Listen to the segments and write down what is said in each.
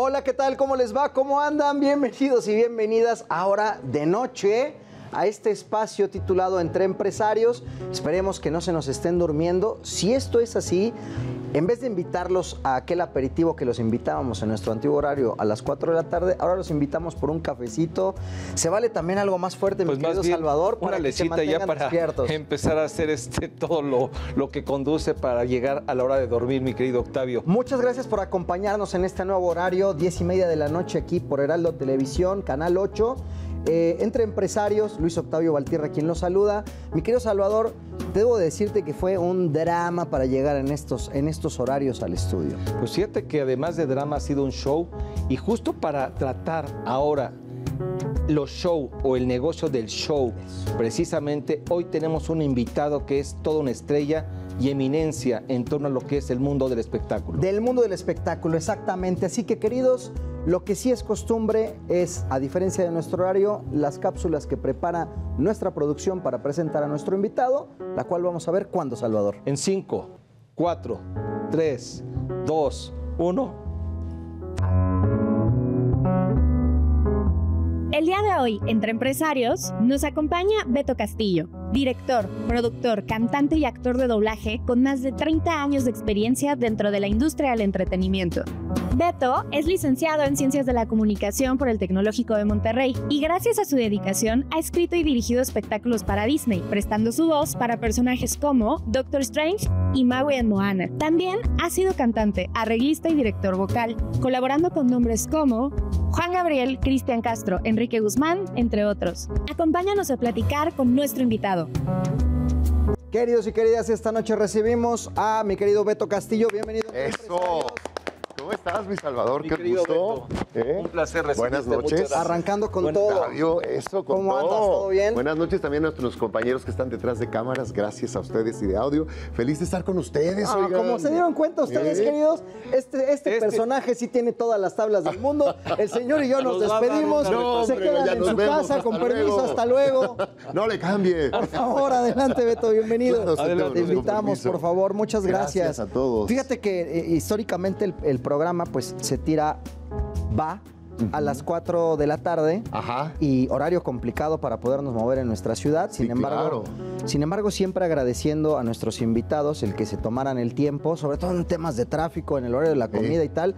Hola, ¿qué tal? ¿Cómo les va? ¿Cómo andan? Bienvenidos y bienvenidas ahora de noche a este espacio titulado Entre Empresarios. Esperemos que no se nos estén durmiendo. Si esto es así, en vez de invitarlos a aquel aperitivo que los invitábamos en nuestro antiguo horario a las 4 de la tarde, ahora los invitamos por un cafecito. Se vale también algo más fuerte, pues mi querido Salvador, una lechita ya para despiertos. Empezar a hacer todo lo que conduce para llegar a la hora de dormir, mi querido Octavio. Muchas gracias por acompañarnos en este nuevo horario, 10:30 de la noche aquí por Heraldo Televisión, Canal 8. Entre Empresarios, Luis Octavio Valtierra quien los saluda. Mi querido Salvador, debo decirte que fue un drama para llegar en estos horarios al estudio. Pues fíjate que además de drama ha sido un show, y justo para tratar ahora los show o el negocio del show, precisamente hoy tenemos un invitado que es toda una estrella y eminencia en torno a lo que es el mundo del espectáculo. Del mundo del espectáculo, exactamente. Así que, queridos, lo que sí es costumbre es, a diferencia de nuestro horario, las cápsulas que prepara nuestra producción para presentar a nuestro invitado, la cual vamos a ver cuándo, Salvador. En 5, 4, 3, 2, 1... El día de hoy, Entre Empresarios, nos acompaña Beto Castillo, director, productor, cantante y actor de doblaje con más de 30 años de experiencia dentro de la industria del entretenimiento. Beto es licenciado en Ciencias de la Comunicación por el Tecnológico de Monterrey y gracias a su dedicación ha escrito y dirigido espectáculos para Disney, prestando su voz para personajes como Doctor Strange y Maui en Moana. También ha sido cantante, arreglista y director vocal, colaborando con nombres como Juan Gabriel, Cristian Castro, Enrique Guzmán, entre otros. Acompáñanos a platicar con nuestro invitado. Queridos y queridas, esta noche recibimos a mi querido Beto Castillo. Bienvenido. ¡Eso! ¿Cómo estás, mi Salvador? Mi ¡Qué querido gusto! Beto, un placer recibirte. Buenas noches. Arrancando con Buen todo. Octavio, eso, con ¿Cómo todo. andas? ¿Todo bien? Buenas noches también a nuestros compañeros que están detrás de cámaras. Gracias a ustedes y de audio. Feliz de estar con ustedes, oigan. Como se dieron cuenta ustedes, queridos, este personaje sí tiene todas las tablas del mundo. El señor y yo nos despedimos. No, se hombre, quedan ya en nos su vemos. casa, con Hasta permiso, luego. hasta luego. No le cambie. Por favor, adelante, Beto, bienvenido. Claro, Adelante, Te con invitamos, permiso. por favor, muchas gracias. Gracias a todos. Fíjate que históricamente el programa pues se va a las 4 de la tarde. Ajá. Y horario complicado para podernos mover en nuestra ciudad. Sí, claro. Sin embargo, siempre agradeciendo a nuestros invitados el que se tomaran el tiempo, sobre todo en temas de tráfico, en el horario de la comida y tal.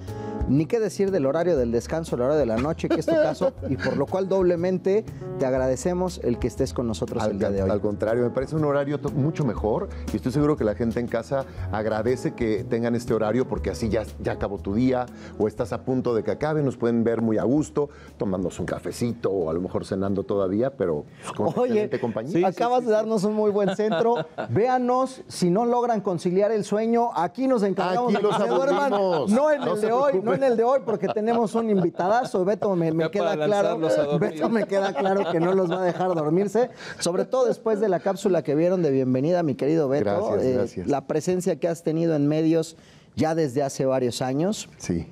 Ni qué decir del horario del descanso, el horario de la noche, que es tu caso, y por lo cual doblemente te agradecemos el que estés con nosotros el día de hoy. Al contrario, me parece un horario mucho mejor y estoy seguro que la gente en casa agradece que tengan este horario porque así ya acabó tu día o estás a punto de que acabe, nos pueden ver muy a gusto, tomándose un cafecito o a lo mejor cenando todavía, pero con excelente compañía. Acabas de darnos un muy buen centro. Véanos, si no logran conciliar el sueño, aquí nos encargamos Aquí de que los se duerman. aburrimos. No en No el se de hoy, preocupen. no en el de hoy, porque tenemos un invitadazo. Beto, me Ya queda para claro. lanzarlos a dormir. Beto, me queda claro que no los va a dejar dormirse. Sobre todo después de la cápsula que vieron de bienvenida, mi querido Beto. Gracias, gracias. La presencia que has tenido en medios ya desde hace varios años. Sí.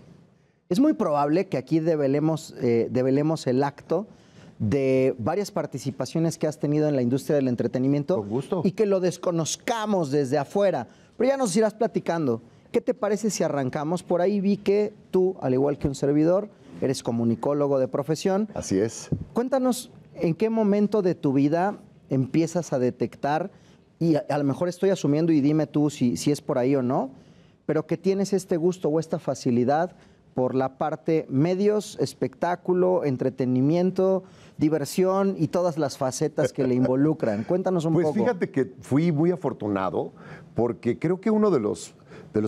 Es muy probable que aquí develemos el acto de varias participaciones que has tenido en la industria del entretenimiento. Con gusto. Y que lo desconozcamos desde afuera. Pero ya nos irás platicando. ¿Qué te parece si arrancamos? Por ahí vi que tú, al igual que un servidor, eres comunicólogo de profesión. Así es. Cuéntanos en qué momento de tu vida empiezas a detectar, y a lo mejor estoy asumiendo y dime tú si es por ahí o no, pero que tienes este gusto o esta facilidad por la parte medios, espectáculo, entretenimiento, diversión y todas las facetas que le involucran. Cuéntanos un poco. Pues fíjate que fui muy afortunado porque creo que uno de los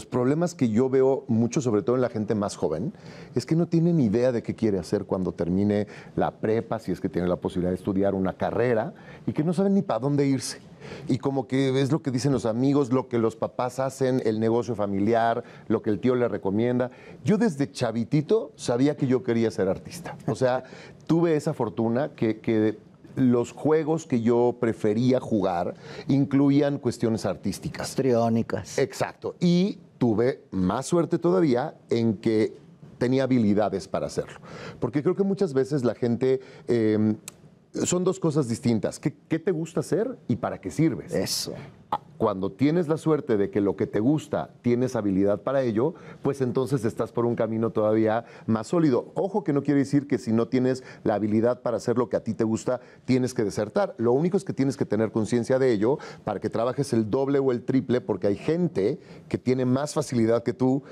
problemas que yo veo mucho, sobre todo en la gente más joven, es que no tienen ni idea de qué quiere hacer cuando termine la prepa, si es que tiene la posibilidad de estudiar una carrera, y que no saben ni para dónde irse. Y como que es lo que dicen los amigos, lo que los papás hacen, el negocio familiar, lo que el tío le recomienda. Yo desde chavitito sabía que yo quería ser artista. O sea, tuve esa fortuna que los juegos que yo prefería jugar incluían cuestiones artísticas. Histriónicas. Exacto. Y tuve más suerte todavía en que tenía habilidades para hacerlo. Porque creo que muchas veces la gente... son dos cosas distintas. ¿Qué te gusta hacer y para qué sirves? Eso. Cuando tienes la suerte de que lo que te gusta, tienes habilidad para ello, pues entonces estás por un camino todavía más sólido. Ojo que no quiere decir que si no tienes la habilidad para hacer lo que a ti te gusta, tienes que desertar. Lo único es que tienes que tener conciencia de ello para que trabajes el doble o el triple, porque hay gente que tiene más facilidad que tú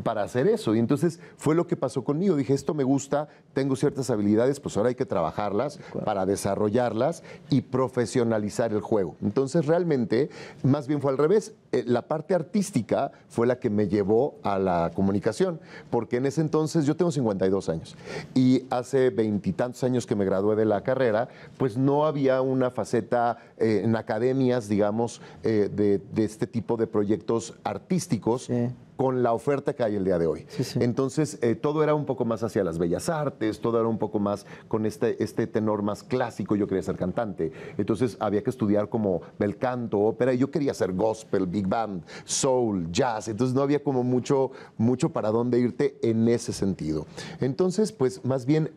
para hacer eso. Y entonces fue lo que pasó conmigo. Dije, esto me gusta, tengo ciertas habilidades, pues ahora hay que trabajarlas para desarrollarlas y profesionalizar el juego. Entonces realmente, más bien fue al revés. La parte artística fue la que me llevó a la comunicación, porque en ese entonces yo tengo 52 años y hace 20 y tantos años que me gradué de la carrera, pues no había una faceta en academias, digamos, de este tipo de proyectos artísticos. Sí. Con la oferta que hay el día de hoy. Sí, sí. Entonces, todo era un poco más hacia las bellas artes, todo era un poco más con este tenor más clásico. Yo quería ser cantante. Entonces, había que estudiar como bel canto, ópera, y yo quería hacer gospel, big band, soul, jazz. Entonces, no había como mucho para dónde irte en ese sentido. Entonces, pues, más bien,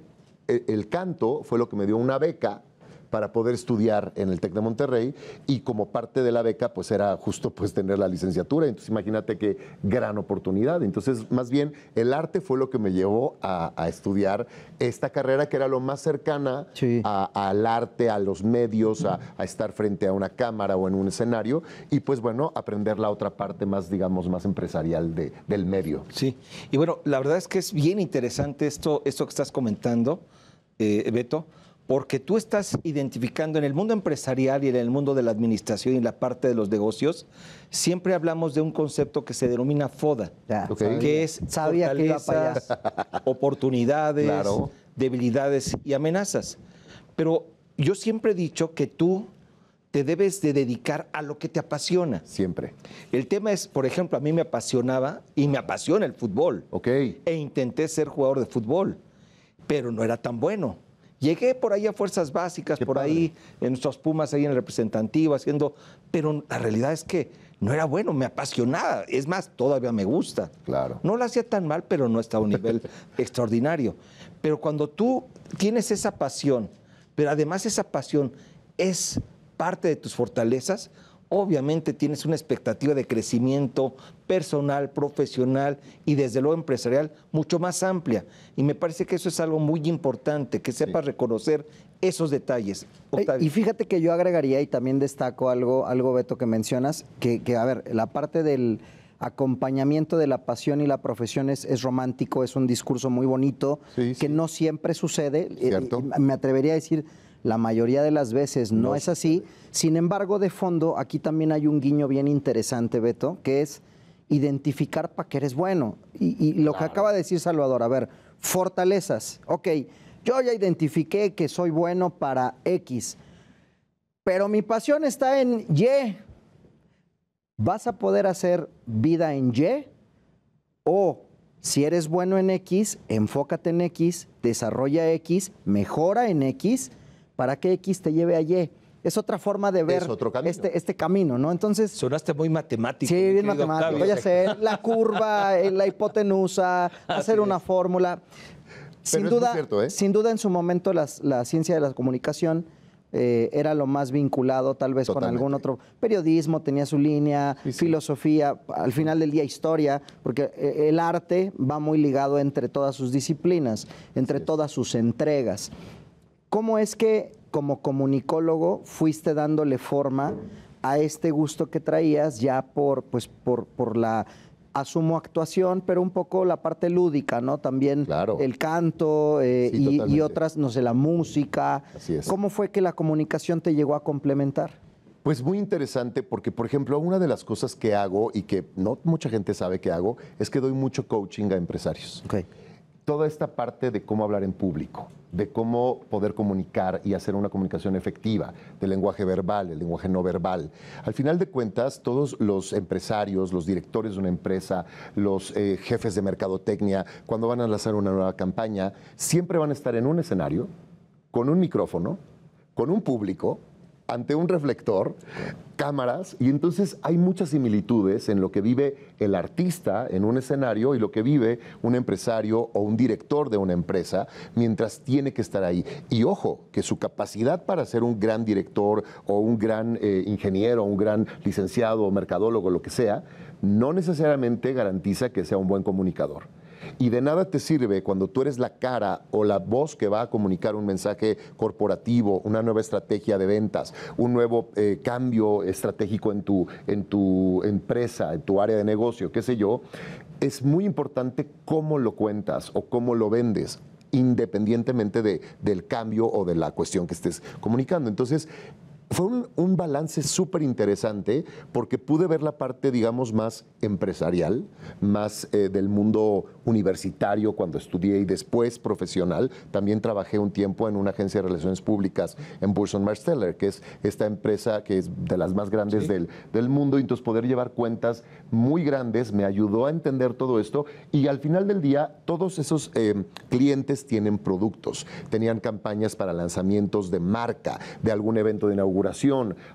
el canto fue lo que me dio una beca para poder estudiar en el TEC de Monterrey, y como parte de la beca pues era justo pues tener la licenciatura. Entonces imagínate qué gran oportunidad. Entonces más bien el arte fue lo que me llevó a estudiar esta carrera, que era lo más cercana al arte, a los medios, a estar frente a una cámara o en un escenario, y pues bueno, aprender la otra parte más, digamos, más empresarial del medio. Sí, y bueno, la verdad es que es bien interesante esto que estás comentando, Beto, porque tú estás identificando en el mundo empresarial y en el mundo de la administración y la parte de los negocios, siempre hablamos de un concepto que se denomina FODA, que es fortalezas, oportunidades, debilidades y amenazas. Pero yo siempre he dicho que tú te debes de dedicar a lo que te apasiona. Siempre. El tema es, por ejemplo, a mí me apasionaba y me apasiona el fútbol. E intenté ser jugador de fútbol, pero no era tan bueno. Llegué por ahí a fuerzas básicas, por ahí en nuestros Pumas, ahí en el representativo, pero la realidad es que no era bueno, me apasionaba. Es más, todavía me gusta. Claro. No lo hacía tan mal, pero no estaba a un nivel extraordinario. Pero cuando tú tienes esa pasión, pero además esa pasión es parte de tus fortalezas, obviamente tienes una expectativa de crecimiento personal, profesional y desde luego empresarial mucho más amplia. Y me parece que eso es algo muy importante, que sepas reconocer esos detalles. Y fíjate que yo agregaría, y también destaco algo Beto, que mencionas, que a ver, la parte del acompañamiento de la pasión y la profesión es romántico, es un discurso muy bonito, que no siempre sucede. Me atrevería a decir, la mayoría de las veces no es así. Sin embargo, de fondo, aquí también hay un guiño bien interesante, Beto, que es identificar para qué eres bueno. Y lo que acaba de decir Salvador, a ver, fortalezas. Ok, yo ya identifiqué que soy bueno para X, pero mi pasión está en Y. ¿Vas a poder hacer vida en Y? O si eres bueno en X, enfócate en X, desarrolla X, mejora en X, para que X te lleve a Y. Es otra forma de ver este camino, ¿no? Entonces, sonaste muy matemático. Sí, bien matemático. Voy a hacer la curva, la hipotenusa, hacer una fórmula. Sin duda, es cierto, sin duda, en su momento la ciencia de la comunicación era lo más vinculado tal vez con algún otro periodismo, tenía su línea, filosofía, al final del día historia, porque el arte va muy ligado entre todas sus disciplinas, entre todas sus entregas. ¿Cómo es que como comunicólogo fuiste dándole forma a este gusto que traías ya por la, asumo, actuación, pero un poco la parte lúdica, ¿no? También el canto y otras, no sé, la música. Así es. ¿Cómo fue que la comunicación te llegó a complementar? Pues muy interesante porque, por ejemplo, una de las cosas que hago y que no mucha gente sabe que hago es que doy mucho coaching a empresarios. Toda esta parte de cómo hablar en público, de cómo poder comunicar y hacer una comunicación efectiva, del lenguaje verbal, el lenguaje no verbal. Al final de cuentas, todos los empresarios, los directores de una empresa, los jefes de mercadotecnia, cuando van a lanzar una nueva campaña, siempre van a estar en un escenario, con un micrófono, con un público, ante un reflector, cámaras, y entonces hay muchas similitudes en lo que vive el artista en un escenario y lo que vive un empresario o un director de una empresa mientras tiene que estar ahí. Y ojo, que su capacidad para ser un gran director o un gran ingeniero, un gran licenciado o mercadólogo, lo que sea, no necesariamente garantiza que sea un buen comunicador. Y de nada te sirve cuando tú eres la cara o la voz que va a comunicar un mensaje corporativo, una nueva estrategia de ventas, un nuevo cambio estratégico en tu empresa, en tu área de negocio, qué sé yo. Es muy importante cómo lo cuentas o cómo lo vendes, independientemente del cambio o de la cuestión que estés comunicando. Entonces, fue un balance súper interesante porque pude ver la parte, digamos, más empresarial, más del mundo universitario cuando estudié y después profesional. También trabajé un tiempo en una agencia de relaciones públicas en Burson Marsteller, que es esta empresa que es de las más grandes del mundo. Y entonces poder llevar cuentas muy grandes me ayudó a entender todo esto. Y al final del día, todos esos clientes tienen productos. Tenían campañas para lanzamientos de marca, de algún evento de inauguración,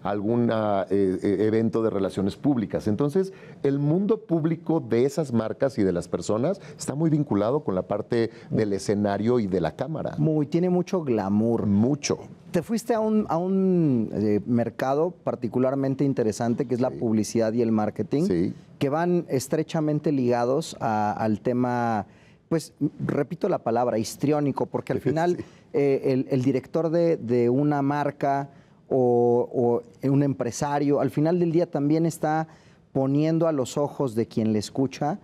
algún evento de relaciones públicas. Entonces, el mundo público de esas marcas y de las personas está muy vinculado con la parte del escenario y de la cámara. Tiene mucho glamour. Mucho. Te fuiste a un mercado particularmente interesante, que es la publicidad y el marketing, que van estrechamente ligados al tema, pues, repito la palabra, histriónico, porque al final el director de una marca o un empresario, al final del día también está poniendo a los ojos de quien le escucha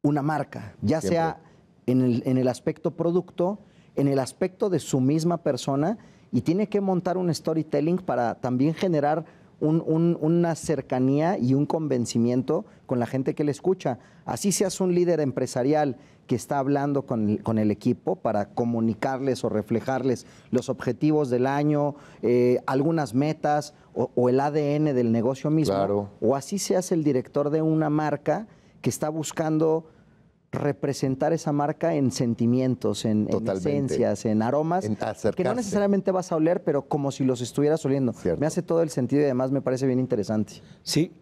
una marca, ya sea en el aspecto producto, en el aspecto de su misma persona, y tiene que montar un storytelling para también generar una cercanía y un convencimiento con la gente que le escucha. Así seas un líder empresarial que está hablando con el equipo para comunicarles o reflejarles los objetivos del año, algunas metas o el ADN del negocio mismo. Claro. O así seas el director de una marca que está buscando representar esa marca en sentimientos, en esencias, en aromas, que no necesariamente vas a oler, pero como si los estuvieras oliendo. Cierto. Me hace todo el sentido y además me parece bien interesante. Sí,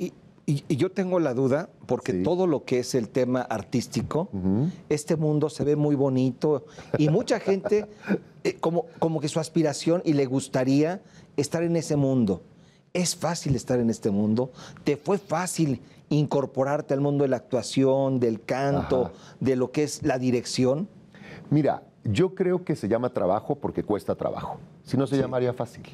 y yo tengo la duda, porque todo lo que es el tema artístico, este mundo se ve muy bonito y mucha gente como que su aspiración y le gustaría estar en ese mundo. ¿Es fácil estar en este mundo? ¿Te fue fácil incorporarte al mundo de la actuación, del canto, de lo que es la dirección? Mira, yo creo que se llama trabajo porque cuesta trabajo. Si no, se llamaría fácil.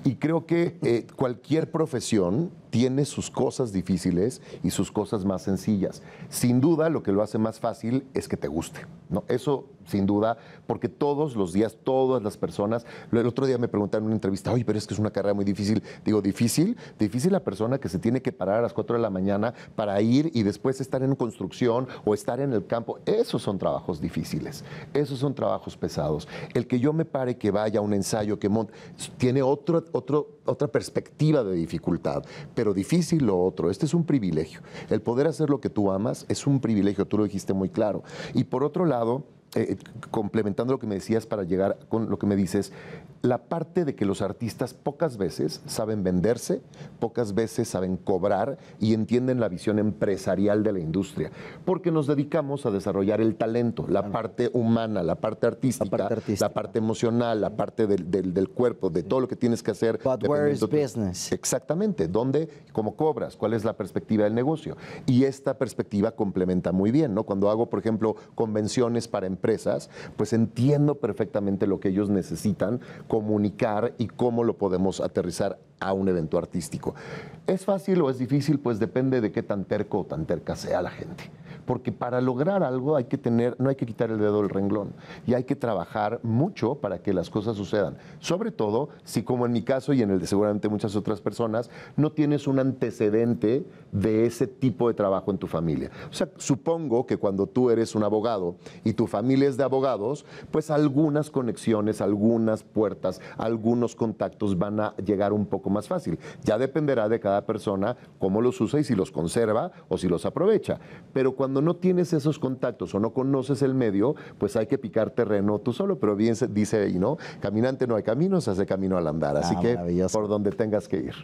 Y creo que cualquier profesión tiene sus cosas difíciles y sus cosas más sencillas. Sin duda, lo que lo hace más fácil es que te guste, ¿no? Eso, sin duda, porque todos los días, todas las personas... El otro día me preguntaron en una entrevista, oye, pero es que es una carrera muy difícil. Digo, ¿difícil? Difícil la persona que se tiene que parar a las 4 de la mañana para ir y después estar en construcción o estar en el campo. Esos son trabajos difíciles. Esos son trabajos pesados. El que yo me pare, que vaya a un ensayo, que monte, tiene otra perspectiva de dificultad, pero difícil lo otro. Este es un privilegio. El poder hacer lo que tú amas es un privilegio, tú lo dijiste muy claro. Y por otro lado, complementando lo que me decías para llegar con lo que me dices, la parte de que los artistas pocas veces saben venderse, pocas veces saben cobrar y entienden la visión empresarial de la industria, porque nos dedicamos a desarrollar el talento, la parte humana, la parte artística, la parte emocional, la parte del cuerpo, de todo lo que tienes que hacer. But where is business? Exactamente, ¿dónde, cómo cobras? ¿Cuál es la perspectiva del negocio? Y esta perspectiva complementa muy bien, ¿no? Cuando hago, por ejemplo, convenciones para empresas, pues entiendo perfectamente lo que ellos necesitan comunicar y cómo lo podemos aterrizar a un evento artístico. ¿Es fácil o es difícil? Pues depende de qué tan terco o tan terca sea la gente. Porque para lograr algo hay que no hay que quitar el dedo del renglón y hay que trabajar mucho para que las cosas sucedan. Sobre todo si, como en mi caso y en el de seguramente muchas otras personas, no tienes un antecedente de ese tipo de trabajo en tu familia. O sea, supongo que cuando tú eres un abogado y tu familia miles de abogados, pues algunas conexiones, algunas puertas, algunos contactos van a llegar un poco más fácil. Ya dependerá de cada persona cómo los usa y si los conserva o si los aprovecha. Pero cuando no tienes esos contactos o no conoces el medio, pues hay que picar terreno tú solo, pero bien se dice ahí, ¿no? Caminante no hay camino, se hace camino al andar. Así que por donde tengas que ir.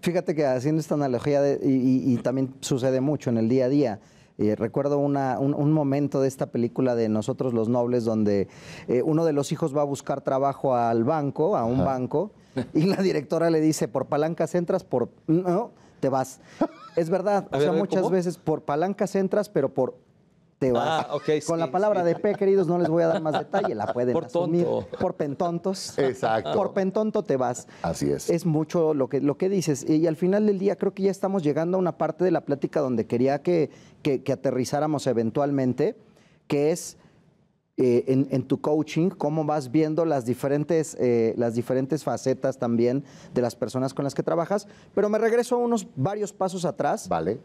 Fíjate que haciendo esta analogía, y también sucede mucho en el día a día, recuerdo un momento de esta película de Nosotros los Nobles, donde uno de los hijos va a buscar trabajo al banco, a un banco, y la directora le dice, por palancas entras, por no, te vas. Es verdad, o sea, muchas veces por palancas entras, pero por te vas. Con la palabra de P, queridos, no les voy a dar más detalle, la pueden asumir. Por pentontos. Exacto. Por pentonto te vas. Así es. Es mucho lo que dices. Y al final del día creo que ya estamos llegando a una parte de la plática donde quería que aterrizáramos eventualmente, que es en tu coaching, cómo vas viendo las diferentes facetas también de las personas con las que trabajas. Pero me regreso a varios pasos atrás. Vale.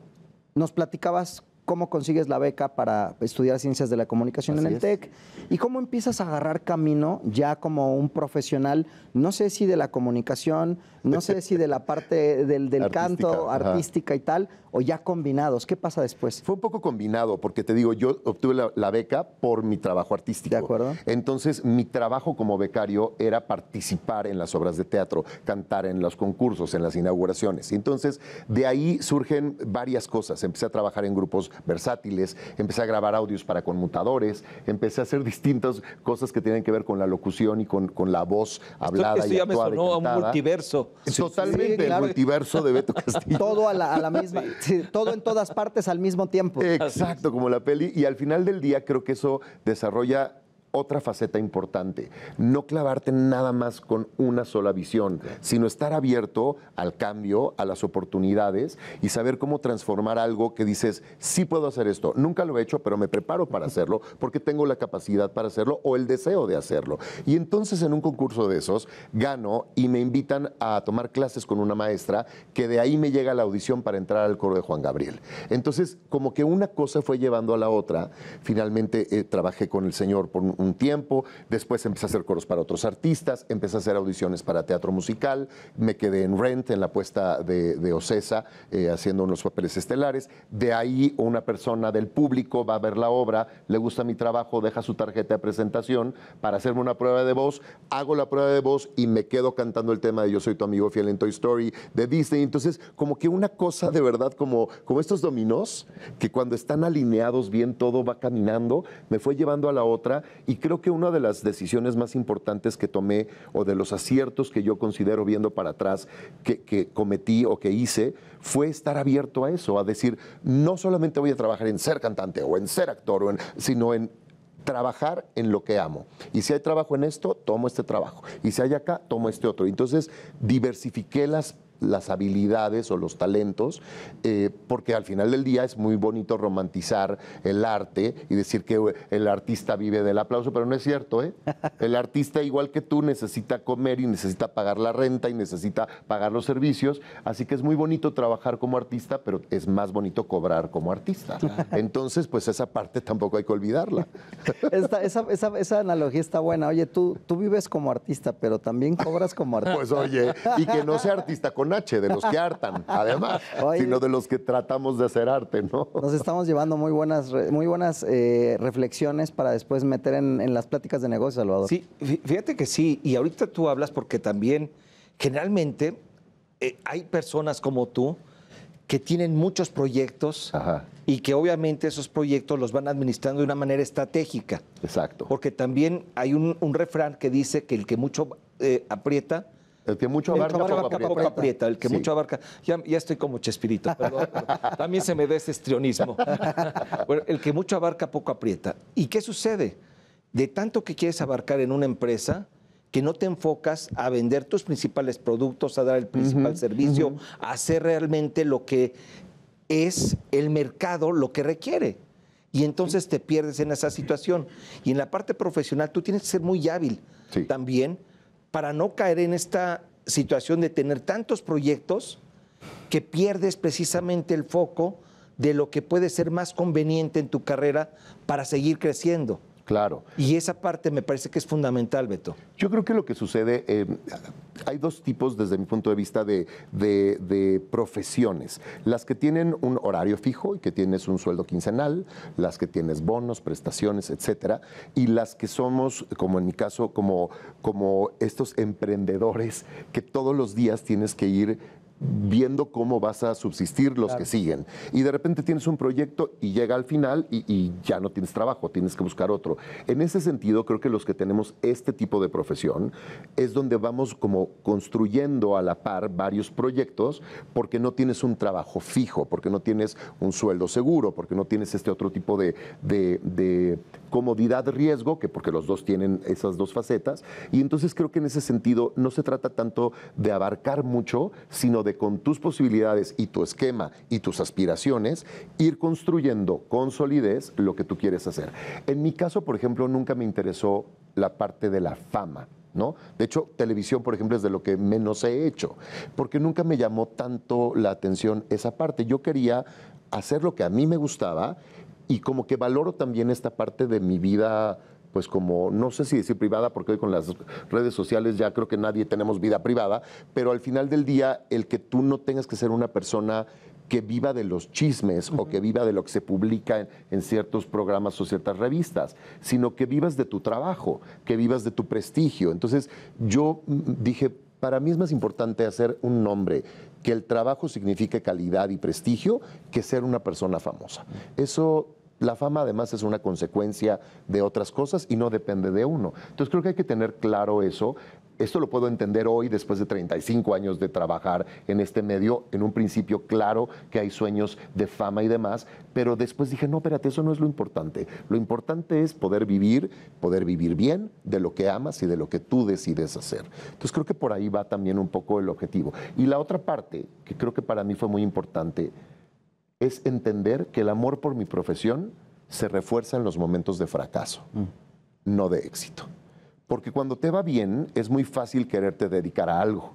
Nos platicabas cómo consigues la beca para estudiar Ciencias de la Comunicación en el TEC y cómo empiezas a agarrar camino ya como un profesional, no sé si de la comunicación, no sé si de la parte del canto, artística y tal, o ya combinados. ¿Qué pasa después? Fue un poco combinado, porque te digo, yo obtuve la beca por mi trabajo artístico. ¿De acuerdo? Entonces, mi trabajo como becario era participar en las obras de teatro, cantar en los concursos, en las inauguraciones. Entonces, de ahí surgen varias cosas. Empecé a trabajar en grupos versátiles, empecé a grabar audios para conmutadores, empecé a hacer distintas cosas que tienen que ver con la locución y con la voz hablada esto y ya me actuada sonó y a un cantada. multiverso. Totalmente, sí, claro. El multiverso de Beto Castillo. Todo a la misma, sí, todo en todas partes al mismo tiempo. Exacto, como la peli. Y al final del día creo que eso desarrolla otra faceta importante, no clavarte nada más con una sola visión, sino estar abierto al cambio, a las oportunidades y saber cómo transformar algo que dices, sí puedo hacer esto, nunca lo he hecho, pero me preparo para hacerlo porque tengo la capacidad para hacerlo o el deseo de hacerlo. Y entonces en un concurso de esos gano y me invitan a tomar clases con una maestra que de ahí me llega la audición para entrar al coro de Juan Gabriel. Entonces, como que una cosa fue llevando a la otra. Finalmente trabajé con el señor por un tiempo, después empecé a hacer coros para otros artistas, empecé a hacer audiciones para teatro musical, me quedé en Rent, en la puesta de Ocesa, haciendo unos papeles estelares. De ahí una persona del público va a ver la obra, le gusta mi trabajo, deja su tarjeta de presentación para hacerme una prueba de voz, hago la prueba de voz y me quedo cantando el tema de Yo soy tu amigo fiel en Toy Story de Disney. Entonces, como que una cosa de verdad, como estos dominós, que cuando están alineados bien todo va caminando, me fue llevando a la otra. Y creo que una de las decisiones más importantes que tomé o de los aciertos que yo considero viendo para atrás que cometí o que hice fue estar abierto a eso, a decir, no solamente voy a trabajar en ser cantante o en ser actor, sino en trabajar en lo que amo. Y si hay trabajo en esto, tomo este trabajo. Y si hay acá, tomo este otro. Entonces, diversifiqué las habilidades o los talentos, porque al final del día es muy bonito romantizar el arte y decir que el artista vive del aplauso, pero no es cierto, ¿eh? El artista, igual que tú, necesita comer y necesita pagar la renta y necesita pagar los servicios, así que es muy bonito trabajar como artista, pero es más bonito cobrar como artista. Entonces, pues esa parte tampoco hay que olvidarla. Esa analogía está buena. Oye, tú vives como artista, pero también cobras como artista. Pues oye, y que no sea artista con H, de los que hartan, además, sino de los que tratamos de hacer arte, ¿no? Nos estamos llevando muy buenas reflexiones para después meter en las pláticas de negocio, Salvador. Sí, fíjate que sí, y ahorita tú hablas porque también generalmente hay personas como tú que tienen muchos proyectos. Ajá. Y que obviamente esos proyectos los van administrando de una manera estratégica. Exacto. Porque también hay un refrán que dice que el que mucho aprieta, el que mucho abarca, poco aprieta. El que mucho abarca. Ya estoy como Chespirito, perdón, pero también se me da ese histrionismo. Bueno, el que mucho abarca, poco aprieta. ¿Y qué sucede? De tanto que quieres abarcar en una empresa, que no te enfocas a vender tus principales productos, a dar el principal servicio, a hacer realmente lo que es el mercado, lo que requiere. Y entonces te pierdes en esa situación. Y en la parte profesional tú tienes que ser muy hábil también, para no caer en esta situación de tener tantos proyectos que pierdes precisamente el foco de lo que puede ser más conveniente en tu carrera para seguir creciendo. Claro. Y esa parte me parece que es fundamental, Beto. Yo creo que lo que sucede, hay dos tipos desde mi punto de vista de profesiones. Las que tienen un horario fijo y que tienes un sueldo quincenal, las que tienes bonos, prestaciones, etcétera, y las que somos, como en mi caso, como estos emprendedores que todos los días tienes que ir viendo cómo vas a subsistir los que siguen. Y de repente tienes un proyecto y llega al final y ya no tienes trabajo, tienes que buscar otro. En ese sentido, creo que los que tenemos este tipo de profesión es donde vamos como construyendo a la par varios proyectos porque no tienes un trabajo fijo, porque no tienes un sueldo seguro, porque no tienes este otro tipo de comodidad-riesgo, que porque los dos tienen esas dos facetas. Y entonces creo que en ese sentido no se trata tanto de abarcar mucho, sino de con tus posibilidades y tu esquema y tus aspiraciones, ir construyendo con solidez lo que tú quieres hacer. En mi caso, por ejemplo, nunca me interesó la parte de la fama, ¿no? De hecho, televisión, por ejemplo, es de lo que menos he hecho, porque nunca me llamó tanto la atención esa parte. Yo quería hacer lo que a mí me gustaba y como que valoro también esta parte de mi vida, pues como, no sé si decir privada, porque hoy con las redes sociales ya creo que nadie tenemos vida privada, pero al final del día, el que tú no tengas que ser una persona que viva de los chismes o que viva de lo que se publica en ciertos programas o ciertas revistas, sino que vivas de tu trabajo, que vivas de tu prestigio. Entonces yo dije, para mí es más importante hacer un nombre, que el trabajo signifique calidad y prestigio, que ser una persona famosa. Eso... La fama además es una consecuencia de otras cosas y no depende de uno. Entonces creo que hay que tener claro eso. Esto lo puedo entender hoy después de 35 años de trabajar en este medio. En un principio, claro que hay sueños de fama y demás, pero después dije, no, espérate, eso no es lo importante. Lo importante es poder vivir bien de lo que amas y de lo que tú decides hacer. Entonces creo que por ahí va también un poco el objetivo. Y la otra parte, que creo que para mí fue muy importante, es entender que el amor por mi profesión se refuerza en los momentos de fracaso, no de éxito. Porque cuando te va bien, es muy fácil quererte dedicar a algo,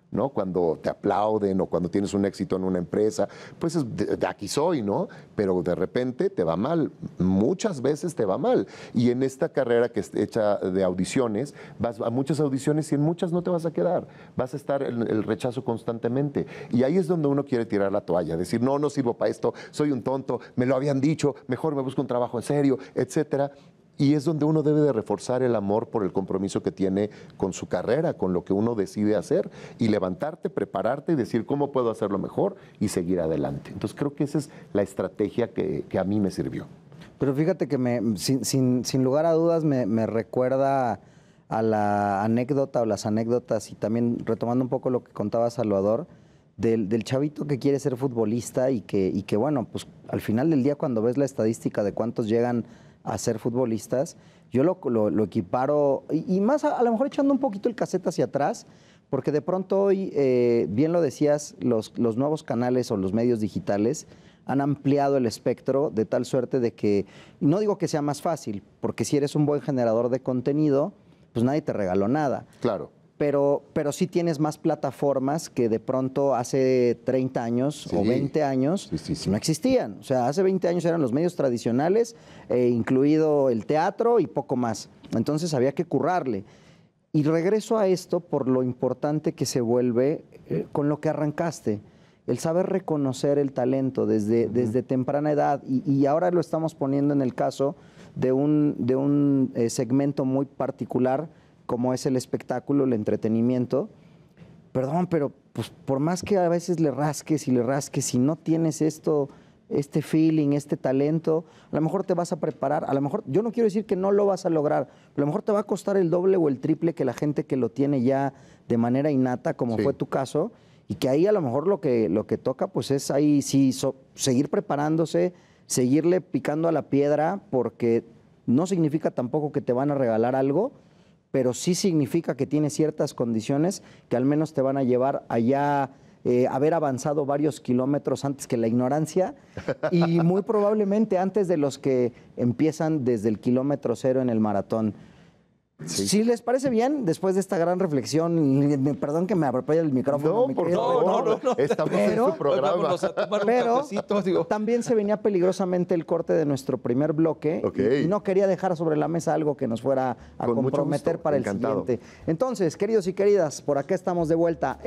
¿no? Cuando te aplauden o cuando tienes un éxito en una empresa, pues de aquí soy, ¿no? Pero de repente te va mal, muchas veces te va mal. Y en esta carrera que es hecha de audiciones, vas a muchas audiciones y en muchas no te vas a quedar, vas a estar en el rechazo constantemente. Y ahí es donde uno quiere tirar la toalla, decir, no, no sirvo para esto, soy un tonto, me lo habían dicho, mejor me busco un trabajo en serio, etcétera. Y es donde uno debe de reforzar el amor por el compromiso que tiene con su carrera, con lo que uno decide hacer y levantarte, prepararte y decir cómo puedo hacerlo mejor y seguir adelante. Entonces creo que esa es la estrategia que a mí me sirvió. Pero fíjate que sin lugar a dudas me recuerda a la anécdota o las anécdotas y también retomando un poco lo que contaba Salvador, del chavito que quiere ser futbolista y que bueno, pues al final del día cuando ves la estadística de cuántos llegan a ser futbolistas, yo lo equiparo, y más a lo mejor echando un poquito el cassette hacia atrás, porque de pronto hoy, bien lo decías, los nuevos canales o los medios digitales han ampliado el espectro de tal suerte de que, no digo que sea más fácil, porque si eres un buen generador de contenido, pues nadie te regaló nada. Claro. Pero sí tienes más plataformas que de pronto hace 30 años o 20 años no existían. O sea, hace 20 años eran los medios tradicionales, incluido el teatro y poco más. Entonces había que currarle. Y regreso a esto por lo importante que se vuelve con lo que arrancaste. El saber reconocer el talento desde temprana edad. Y ahora lo estamos poniendo en el caso de un segmento muy particular como es el espectáculo, el entretenimiento. Perdón, pero pues, por más que a veces le rasques, si no tienes este feeling, este talento, a lo mejor te vas a preparar, a lo mejor, yo no quiero decir que no lo vas a lograr, a lo mejor te va a costar el doble o el triple que la gente que lo tiene ya de manera innata, como fue tu caso, y que ahí a lo mejor lo que toca pues es ahí sí seguir preparándose, seguirle picando a la piedra, porque no significa tampoco que te van a regalar algo, pero sí significa que tiene ciertas condiciones que al menos te van a llevar allá haber avanzado varios kilómetros antes que la ignorancia y muy probablemente antes de los que empiezan desde el kilómetro cero en el maratón. Sí. Si les parece bien, después de esta gran reflexión, perdón que me atropelle el micrófono. No, por favor, estamos en su programa. Vámonos a tomar un Pero cafecito, digo. también se venía peligrosamente el corte de nuestro primer bloque Ok. y no quería dejar sobre la mesa algo que nos fuera a Con mucho comprometer gusto, para encantado. el siguiente. Entonces, queridos y queridas, por acá estamos de vuelta.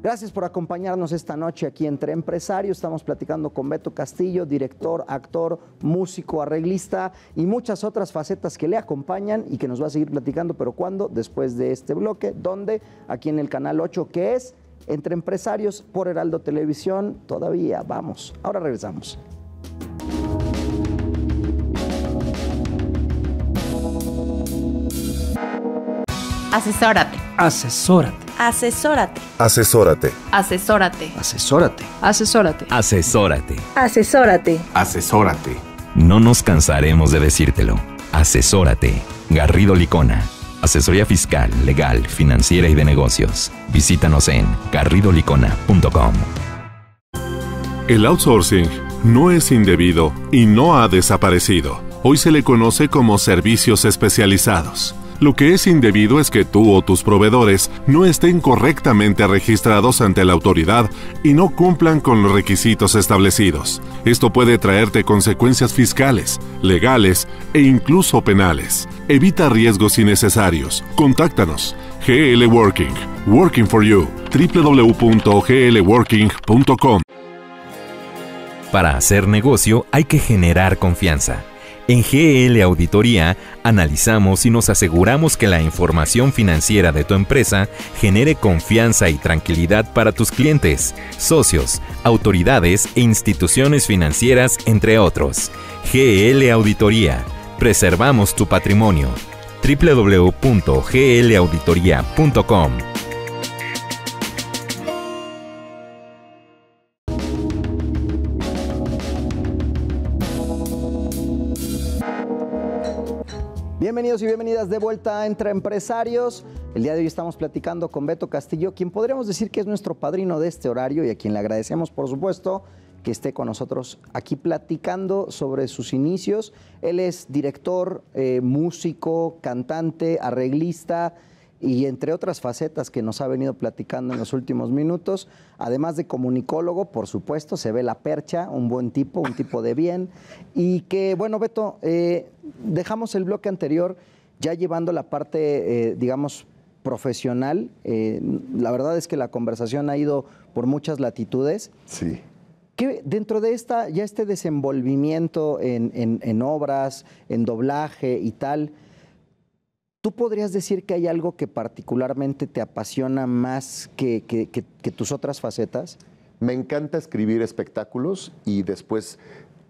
Gracias por acompañarnos esta noche aquí Entre Empresarios. Estamos platicando con Beto Castillo, director, actor, músico, arreglista y muchas otras facetas que le acompañan y que nos va a seguir platicando, pero ¿cuándo? Después de este bloque, donde aquí en el Canal 8, que es Entre Empresarios por Heraldo Televisión. Todavía vamos. Ahora regresamos. Asesórate. Asesórate. Asesórate. Asesórate. Asesórate. Asesórate. Asesórate. Asesórate. Asesórate. Asesórate. No nos cansaremos de decírtelo. Asesórate. Garrido Licona. Asesoría fiscal, legal, financiera y de negocios. Visítanos en garridolicona.com. El outsourcing no es indebido y no ha desaparecido. Hoy se le conoce como servicios especializados. Lo que es indebido es que tú o tus proveedores no estén correctamente registrados ante la autoridad y no cumplan con los requisitos establecidos. Esto puede traerte consecuencias fiscales, legales e incluso penales. Evita riesgos innecesarios. Contáctanos. GL Working. Working for you. www.glworking.com. Para hacer negocio hay que generar confianza. En GL Auditoría analizamos y nos aseguramos que la información financiera de tu empresa genere confianza y tranquilidad para tus clientes, socios, autoridades e instituciones financieras, entre otros. GL Auditoría. Preservamos tu patrimonio. www.glauditoria.com. Bienvenidos y bienvenidas de vuelta a Entre Empresarios. El día de hoy estamos platicando con Beto Castillo, quien podríamos decir que es nuestro padrino de este horario y a quien le agradecemos, por supuesto, que esté con nosotros aquí platicando sobre sus inicios. Él es director, músico, cantante, arreglista y entre otras facetas que nos ha venido platicando en los últimos minutos. Además de comunicólogo, por supuesto, se ve la percha, un buen tipo, un tipo de bien. Y que, bueno, Beto, dejamos el bloque anterior ya llevando la parte, digamos, profesional. La verdad es que la conversación ha ido por muchas latitudes. Sí. Que dentro de este desenvolvimiento en obras, en doblaje y tal, ¿tú podrías decir que hay algo que particularmente te apasiona más que tus otras facetas? Me encanta escribir espectáculos y después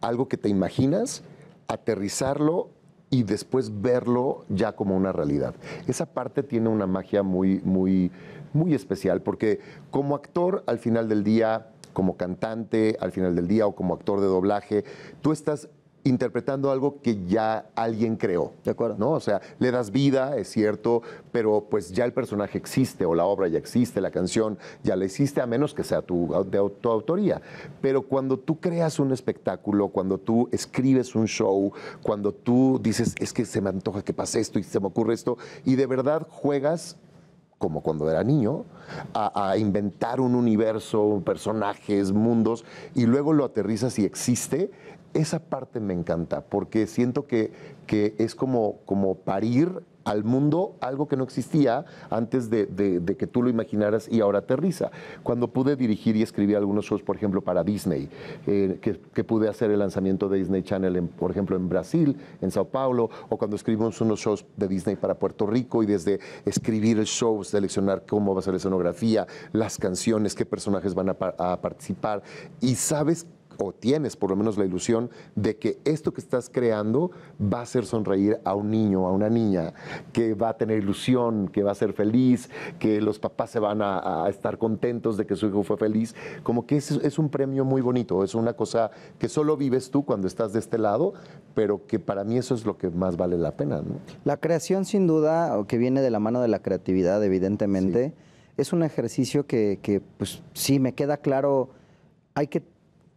algo que te imaginas, aterrizarlo y después verlo ya como una realidad. Esa parte tiene una magia muy, muy, muy especial porque como actor, al final del día, como cantante, al final del día o como actor de doblaje, tú estás interpretando algo que ya alguien creó. De acuerdo. ¿No? O sea, le das vida, es cierto, pero pues ya el personaje existe o la obra ya existe, la canción ya la hiciste, a menos que sea tu autoría. Pero cuando tú creas un espectáculo, cuando tú escribes un show, cuando tú dices, es que se me antoja que pase esto y se me ocurre esto, y de verdad juegas como cuando era niño, a inventar un universo, personajes, mundos, y luego lo aterrizas y existe. Esa parte me encanta, porque siento que es como parir al mundo algo que no existía antes de que tú lo imaginaras y ahora aterriza. Cuando pude dirigir y escribir algunos shows, por ejemplo, para Disney, que pude hacer el lanzamiento de Disney Channel, por ejemplo, en Brasil, en Sao Paulo, o cuando escribimos unos shows de Disney para Puerto Rico y desde escribir el show, seleccionar cómo va a ser la escenografía, las canciones, qué personajes van a participar, y sabes o tienes por lo menos la ilusión de que esto que estás creando va a hacer sonreír a un niño, a una niña, que va a tener ilusión, que va a ser feliz, que los papás se van a estar contentos de que su hijo fue feliz. Como que es un premio muy bonito, es una cosa que solo vives tú cuando estás de este lado, pero que para mí eso es lo que más vale la pena, ¿no? La creación, sin duda, que viene de la mano de la creatividad, evidentemente, sí. Es un ejercicio que, pues sí, me queda claro, hay que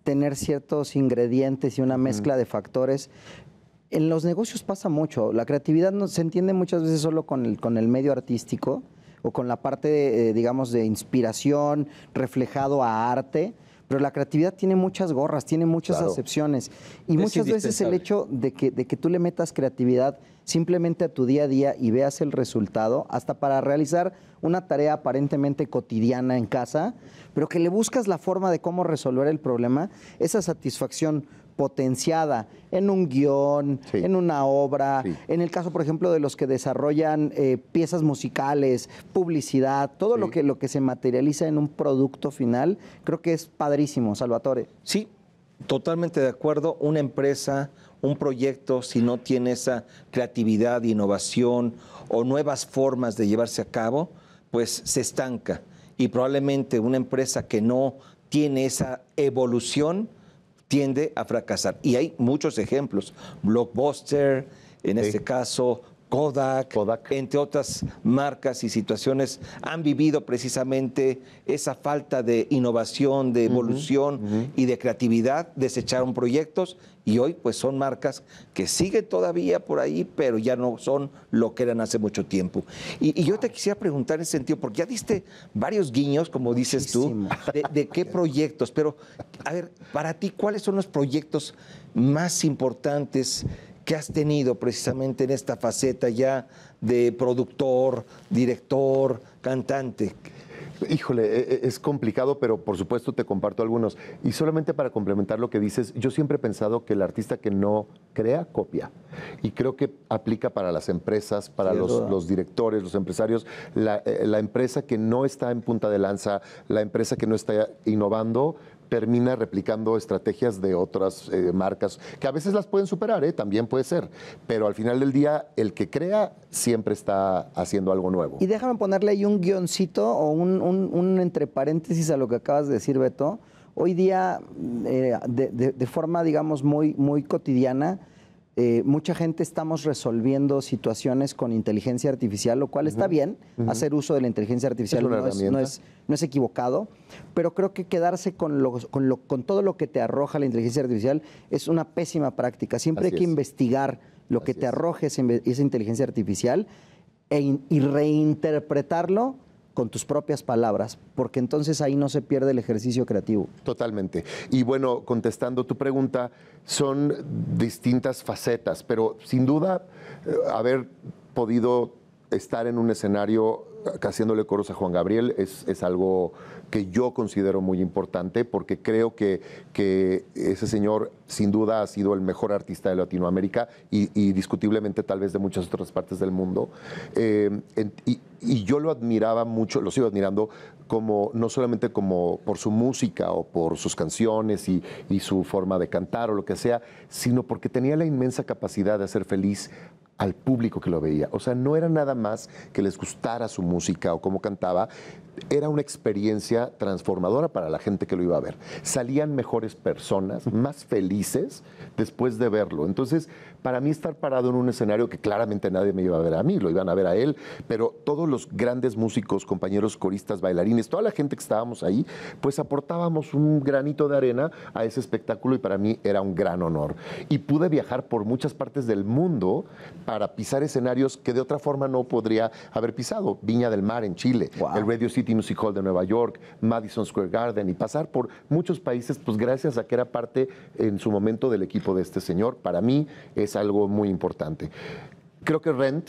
tener ciertos ingredientes y una mezcla de factores. En los negocios pasa mucho. La creatividad no, se entiende muchas veces solo con el medio artístico o con la parte, digamos, de inspiración reflejado a arte, pero la creatividad tiene muchas gorras, tiene muchas acepciones. Y Es muchas veces el hecho de que tú le metas creatividad simplemente a tu día a día y veas el resultado, hasta para realizar una tarea aparentemente cotidiana en casa, pero que le buscas la forma de cómo resolver el problema, esa satisfacción potenciada en un guión, Sí. en una obra, Sí. en el caso, por ejemplo, de los que desarrollan piezas musicales, publicidad, todo Sí. lo que se materializa en un producto final, creo que es padrísimo, Salvatore. Sí, totalmente de acuerdo. Una empresa, un proyecto, si no tiene esa creatividad, innovación o nuevas formas de llevarse a cabo, pues se estanca. Y probablemente una empresa que no tiene esa evolución tiende a fracasar. Y hay muchos ejemplos. Blockbuster, en este caso, Kodak, entre otras marcas y situaciones, han vivido precisamente esa falta de innovación, de evolución y de creatividad, desecharon proyectos y hoy pues son marcas que siguen todavía por ahí, pero ya no son lo que eran hace mucho tiempo. Y yo te quisiera preguntar en ese sentido, porque ya diste varios guiños, como dices tú, de qué proyectos, pero a ver, para ti, ¿cuáles son los proyectos más importantes que has tenido precisamente en esta faceta ya de productor, director, cantante? Híjole, es complicado, pero por supuesto te comparto algunos. Y solamente para complementar lo que dices, yo siempre he pensado que el artista que no crea, copia. Y creo que aplica para las empresas, para los directores, los empresarios. La empresa que no está en punta de lanza, la empresa que no está innovando, termina replicando estrategias de otras marcas, que a veces las pueden superar, también puede ser, pero al final del día, el que crea siempre está haciendo algo nuevo. Y déjame ponerle ahí un guioncito o un entre paréntesis a lo que acabas de decir, Beto. Hoy día, de forma, digamos, muy cotidiana, mucha gente estamos resolviendo situaciones con inteligencia artificial, lo cual está bien, hacer uso de la inteligencia artificial Es una herramienta. no es equivocado, pero creo que quedarse con todo lo que te arroja la inteligencia artificial es una pésima práctica. Siempre Así hay que es. investigar lo que Así te es. arroje esa inteligencia artificial y reinterpretarlo con tus propias palabras, porque entonces ahí no se pierde el ejercicio creativo. Totalmente. Y bueno, contestando tu pregunta, son distintas facetas, pero sin duda haber podido estar en un escenario haciéndole coros a Juan Gabriel es algo que yo considero muy importante porque creo que ese señor sin duda ha sido el mejor artista de Latinoamérica y discutiblemente tal vez de muchas otras partes del mundo. Y yo lo admiraba mucho, lo sigo admirando como no solamente como por su música o por sus canciones y su forma de cantar o lo que sea, sino porque tenía la inmensa capacidad de hacer feliz al público que lo veía. O sea, no era nada más que les gustara su música o cómo cantaba, era una experiencia transformadora para la gente que lo iba a ver. Salían mejores personas, más felices después de verlo. Entonces, para mí estar parado en un escenario que claramente nadie me iba a ver a mí, lo iban a ver a él, pero todos los grandes músicos, compañeros coristas, bailarines, toda la gente que estábamos ahí, pues aportábamos un granito de arena a ese espectáculo y para mí era un gran honor. Y pude viajar por muchas partes del mundo para pisar escenarios que de otra forma no podría haber pisado. Viña del Mar en Chile, el Radio City Music Hall de Nueva York, Madison Square Garden y pasar por muchos países, pues gracias a que era parte en su momento del equipo de este señor. Para mí es algo muy importante. Creo que Rent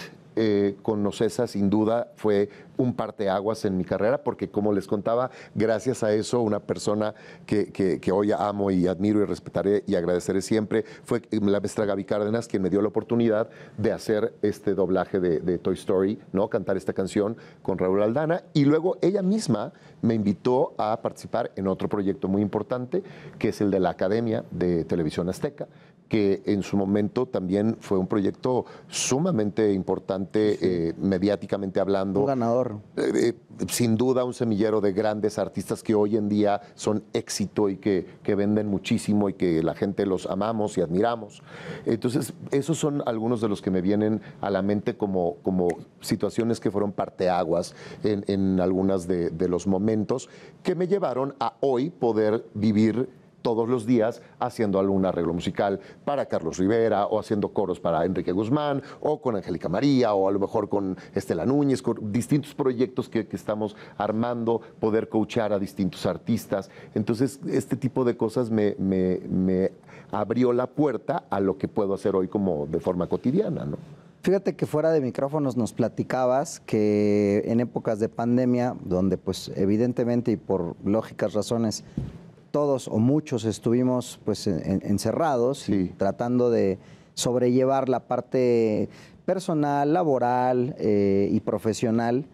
con Ocesa sin duda fue un parteaguas en mi carrera porque como les contaba, gracias a eso una persona que hoy amo y admiro y respetaré y agradeceré siempre fue la maestra Gaby Cárdenas quien me dio la oportunidad de hacer este doblaje de Toy Story, ¿no? Cantar esta canción con Raúl Aldana y luego ella misma me invitó a participar en otro proyecto muy importante que es el de la Academia de Televisión Azteca, que en su momento también fue un proyecto sumamente importante, mediáticamente hablando. Un ganador. Sin duda un semillero de grandes artistas que hoy en día son éxito y que venden muchísimo y que la gente los amamos y admiramos. Entonces, esos son algunos de los que me vienen a la mente como situaciones que fueron parteaguas en algunas de los momentos que me llevaron a hoy poder vivir todos los días haciendo algún arreglo musical para Carlos Rivera, o haciendo coros para Enrique Guzmán, o con Angélica María, o a lo mejor con Estela Núñez, con distintos proyectos que estamos armando, poder coachar a distintos artistas. Entonces, este tipo de cosas me abrió la puerta a lo que puedo hacer hoy como de forma cotidiana, ¿no? Fíjate que fuera de micrófonos nos platicabas que en épocas de pandemia, donde pues evidentemente y por lógicas razones todos o muchos estuvimos pues encerrados Sí. y tratando de sobrellevar la parte personal, laboral y profesional,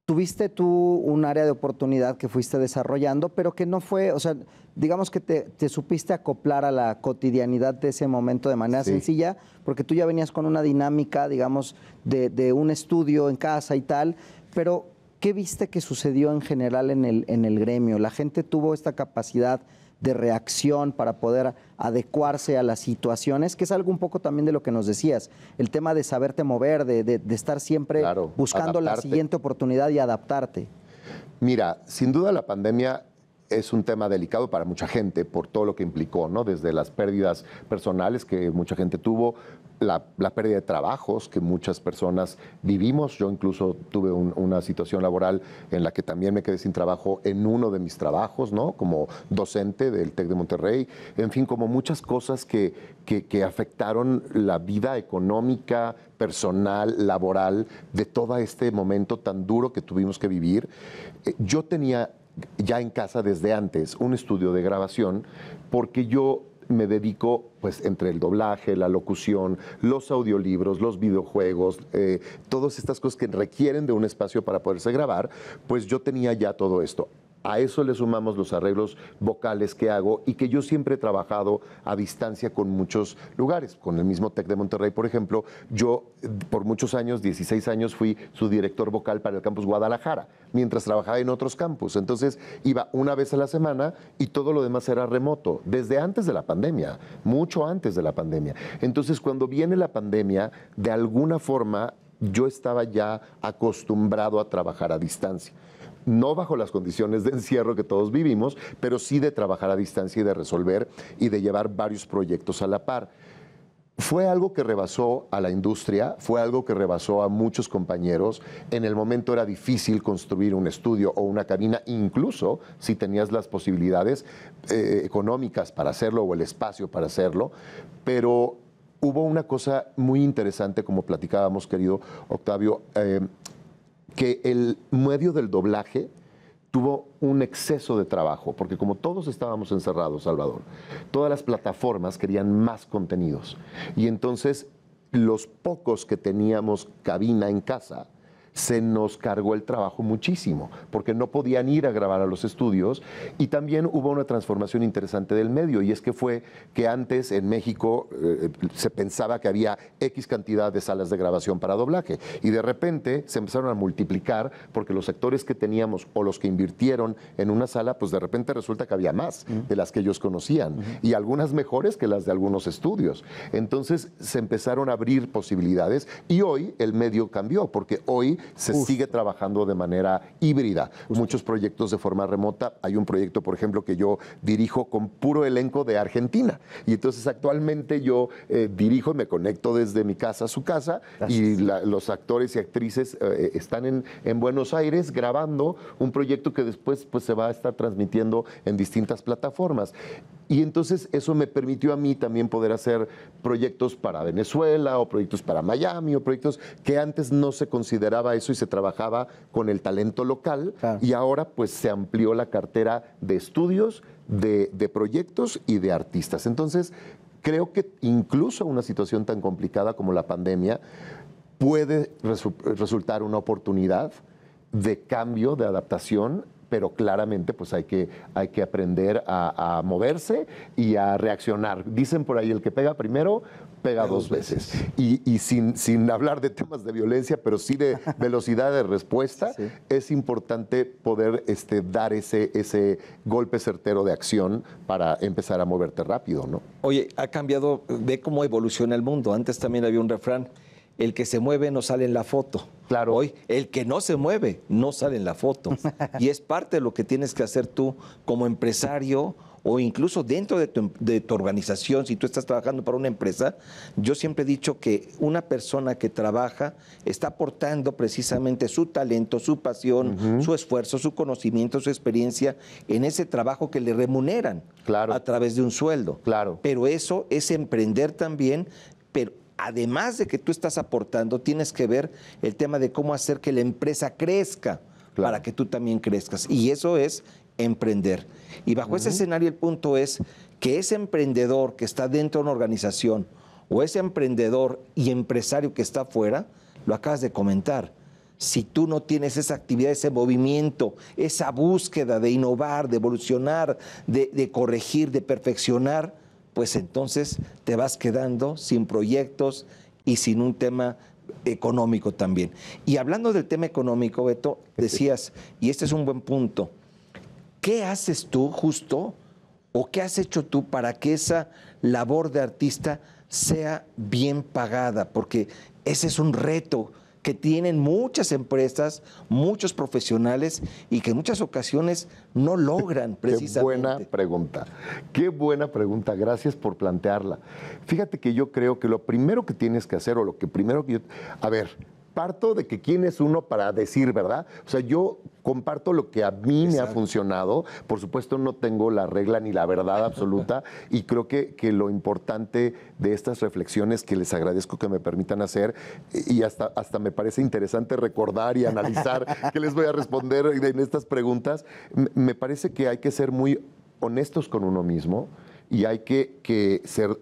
tuviste tú un área de oportunidad que fuiste desarrollando, pero que no fue, o sea, digamos que te supiste acoplar a la cotidianidad de ese momento de manera Sí. sencilla, porque tú ya venías con una dinámica, digamos, de un estudio en casa y tal, pero ¿qué viste que sucedió en general en el gremio? ¿La gente tuvo esta capacidad de reacción para poder adecuarse a las situaciones? Que es algo un poco también de lo que nos decías, el tema de saberte mover, de estar siempre Claro, buscando la adaptarte. siguiente oportunidad y adaptarte. Mira, sin duda la pandemia es un tema delicado para mucha gente por todo lo que implicó, ¿no? Desde las pérdidas personales que mucha gente tuvo, la pérdida de trabajos que muchas personas vivimos. Yo incluso tuve una situación laboral en la que también me quedé sin trabajo en uno de mis trabajos, ¿no? Como docente del TEC de Monterrey. En fin, como muchas cosas que afectaron la vida económica, personal, laboral, de todo este momento tan duro que tuvimos que vivir. Yo tenía ya en casa desde antes un estudio de grabación, porque yo me dedico, pues, entre el doblaje, la locución, los audiolibros, los videojuegos, todas estas cosas que requieren de un espacio para poderse grabar, pues yo tenía ya todo esto. A eso le sumamos los arreglos vocales que hago y que yo siempre he trabajado a distancia con muchos lugares. Con el mismo TEC de Monterrey, por ejemplo, yo por muchos años, 16 años, fui su director vocal para el campus Guadalajara, mientras trabajaba en otros campus. Entonces iba una vez a la semana y todo lo demás era remoto, desde antes de la pandemia, mucho antes de la pandemia. Entonces, cuando viene la pandemia, de alguna forma yo estaba ya acostumbrado a trabajar a distancia. No bajo las condiciones de encierro que todos vivimos, pero sí de trabajar a distancia y de resolver y de llevar varios proyectos a la par. Fue algo que rebasó a la industria, fue algo que rebasó a muchos compañeros. En el momento era difícil construir un estudio o una cabina, incluso si tenías las posibilidades económicas para hacerlo o el espacio para hacerlo, pero hubo una cosa muy interesante, como platicábamos, querido Octavio, que el medio del doblaje tuvo un exceso de trabajo, porque como todos estábamos encerrados, Salvador, todas las plataformas querían más contenidos. Y entonces los pocos que teníamos cabina en casa, se nos cargó el trabajo muchísimo, porque no podían ir a grabar a los estudios. Y también hubo una transformación interesante del medio, y es que fue que antes en México se pensaba que había X cantidad de salas de grabación para doblaje, y de repente se empezaron a multiplicar, porque los actores que teníamos o los que invirtieron en una sala, pues de repente resulta que había más de las que ellos conocían, y algunas mejores que las de algunos estudios. Entonces se empezaron a abrir posibilidades, y hoy el medio cambió, porque hoy se sigue trabajando de manera híbrida. Muchos proyectos de forma remota. Hay un proyecto, por ejemplo, que yo dirijo con puro elenco de Argentina. Y entonces actualmente yo dirijo y me conecto desde mi casa a su casa. Gracias. Y los actores y actrices están en Buenos Aires grabando un proyecto que después pues, se va a estar transmitiendo en distintas plataformas. Y entonces eso me permitió a mí también poder hacer proyectos para Venezuela o proyectos para Miami o proyectos que antes no se consideraba eso y se trabajaba con el talento local. Claro. Y ahora pues se amplió la cartera de estudios, de proyectos y de artistas. Entonces creo que incluso una situación tan complicada como la pandemia puede resultar una oportunidad de cambio, de adaptación, pero claramente pues hay que aprender a moverse y a reaccionar. Dicen por ahí, el que pega primero, pega dos veces. Y sin hablar de temas de violencia, pero sí de velocidad de respuesta, sí. Es importante poder dar ese golpe certero de acción para empezar a moverte rápido, ¿no? Oye, ha cambiado, ve cómo evoluciona el mundo. Antes también había un refrán: el que se mueve no sale en la foto. Claro. Hoy, el que no se mueve no sale en la foto. Y es parte de lo que tienes que hacer tú como empresario o incluso dentro de tu organización, si tú estás trabajando para una empresa, yo siempre he dicho que una persona que trabaja está aportando precisamente su talento, su pasión, su esfuerzo, su conocimiento, su experiencia en ese trabajo que le remuneran a través de un sueldo. Claro. Pero eso es emprender también, pero además de que tú estás aportando, tienes que ver el tema de cómo hacer que la empresa crezca para que tú también crezcas. Y eso es emprender. Y bajo ese escenario el punto es que ese emprendedor que está dentro de una organización o ese emprendedor y empresario que está afuera, lo acabas de comentar, si tú no tienes esa actividad, ese movimiento, esa búsqueda de innovar, de evolucionar, de corregir, de perfeccionar, pues entonces te vas quedando sin proyectos y sin un tema económico también. Y hablando del tema económico, Beto, decías, y este es un buen punto, ¿qué haces tú justo o qué has hecho tú para que esa labor de artista sea bien pagada? Porque ese es un reto que tienen muchas empresas, muchos profesionales y que en muchas ocasiones no logran precisamente. Qué buena pregunta, gracias por plantearla. Fíjate que yo creo que lo primero que tienes que hacer, o lo que primero que yo... A ver, parto de que quién es uno para decir, ¿verdad? O sea, yo comparto lo que a mí me ha funcionado. Por supuesto, no tengo la regla ni la verdad absoluta y creo que lo importante de estas reflexiones que les agradezco que me permitan hacer y hasta me parece interesante recordar y analizar qué les voy a responder en estas preguntas, me parece que hay que ser muy honestos con uno mismo y hay que ser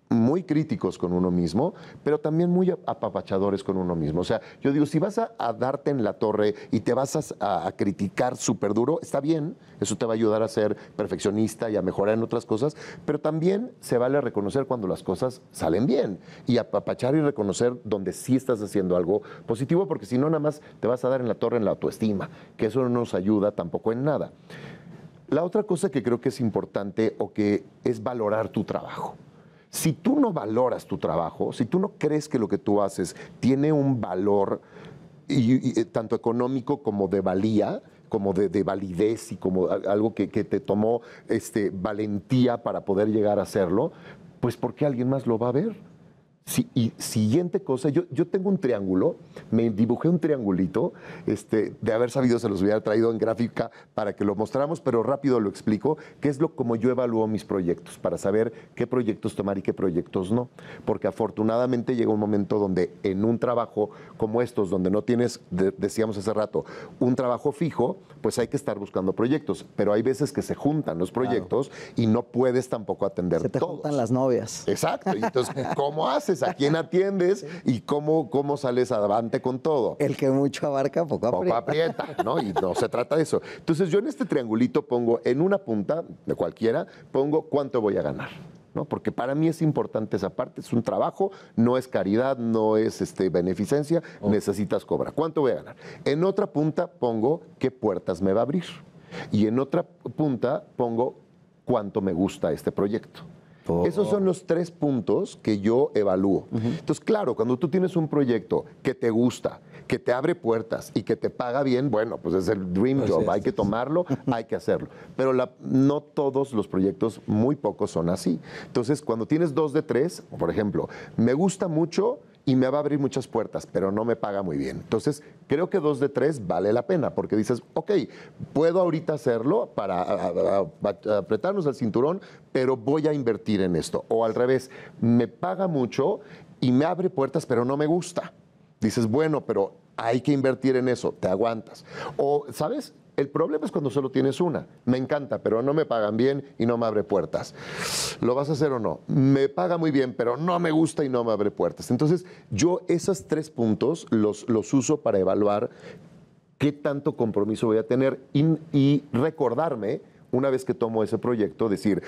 muy críticos con uno mismo, pero también muy apapachadores con uno mismo. O sea, yo digo, si vas a darte en la torre y te vas a criticar súper duro, está bien, eso te va a ayudar a ser perfeccionista y a mejorar en otras cosas, pero también se vale reconocer cuando las cosas salen bien y apapachar y reconocer donde sí estás haciendo algo positivo, porque si no, nada más te vas a dar en la torre en la autoestima, que eso no nos ayuda tampoco en nada. La otra cosa que creo que es importante o que es valorar tu trabajo. Si tú no valoras tu trabajo, si tú no crees que lo que tú haces tiene un valor tanto económico como de valía, como de validez y como algo que te tomó valentía para poder llegar a hacerlo, pues ¿por qué alguien más lo va a ver? Sí, y siguiente cosa, yo tengo un triángulo, me dibujé un triangulito, de haber sabido se los hubiera traído en gráfica para que lo mostráramos, pero rápido lo explico, que es como yo evalúo mis proyectos, para saber qué proyectos tomar y qué proyectos no, porque afortunadamente llega un momento donde en un trabajo como estos, donde no tienes, decíamos hace rato, un trabajo fijo, pues hay que estar buscando proyectos, pero hay veces que se juntan los proyectos y no puedes tampoco atender todos. Se te juntan las novias. Exacto, y entonces, ¿cómo haces? ¿A quién atiendes? ¿Y cómo sales adelante con todo? El que mucho abarca, poco aprieta, ¿no? Y no se trata de eso. Entonces, yo en este triangulito pongo, en una punta de cualquiera, pongo cuánto voy a ganar, ¿no? Porque para mí es importante esa parte, es un trabajo, no es caridad, no es beneficencia, necesitas cobrar. ¿Cuánto voy a ganar? En otra punta pongo qué puertas me va a abrir. Y en otra punta pongo cuánto me gusta este proyecto. Esos son los 3 puntos que yo evalúo. Entonces, claro, cuando tú tienes un proyecto que te gusta, que te abre puertas y que te paga bien, bueno, pues es el dream job, hay que tomarlo, hay que hacerlo. Pero no todos los proyectos, muy pocos son así. Entonces, cuando tienes 2 de 3, por ejemplo, me gusta mucho y me va a abrir muchas puertas, pero no me paga muy bien. Entonces, creo que 2 de 3 vale la pena, porque dices, ok, puedo ahorita hacerlo para apretarnos el cinturón, pero voy a invertir en esto. O al revés, me paga mucho y me abre puertas, pero no me gusta. Dices, bueno, pero hay que invertir en eso, te aguantas. O, ¿sabes? El problema es cuando solo tienes una. Me encanta, pero no me pagan bien y no me abre puertas. ¿Lo vas a hacer o no? Me paga muy bien, pero no me gusta y no me abre puertas. Entonces, yo esos 3 puntos los uso para evaluar qué tanto compromiso voy a tener y recordarme, una vez que tomo ese proyecto, decir,